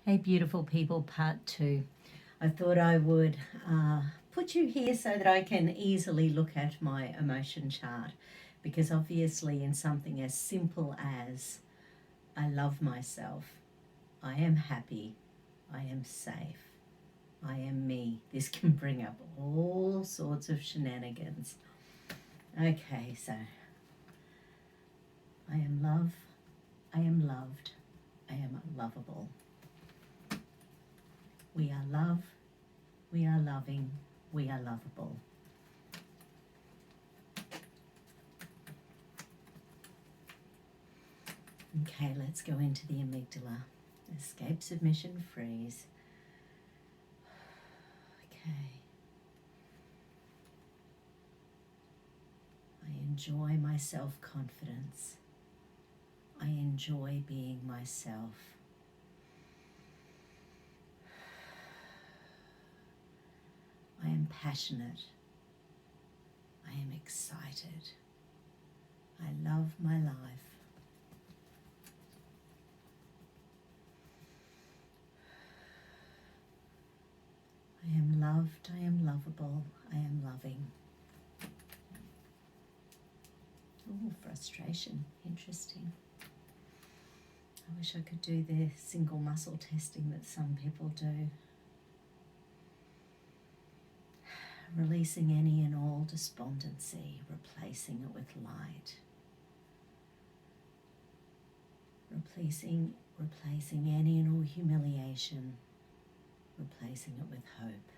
Hey beautiful people, part 2. I thought I would put you here so that I can easily look at my emotion chart, because obviously in something as simple as I love myself, I am happy, I am safe, I am me, this can bring up all sorts of shenanigans. Okay, so I am love, I am loved, I am lovable. We are love, we are loving, we are lovable. Okay, let's go into the amygdala. Escape, submission, freeze. Okay. I enjoy my self-confidence. I enjoy being myself. I am passionate. I am excited. I love my life. I am loved, I am lovable, I am loving. Oh, frustration, interesting. I wish I could do the single muscle testing that some people do. Releasing any and all despondency, replacing it with light. Replacing any and all humiliation, replacing it with hope.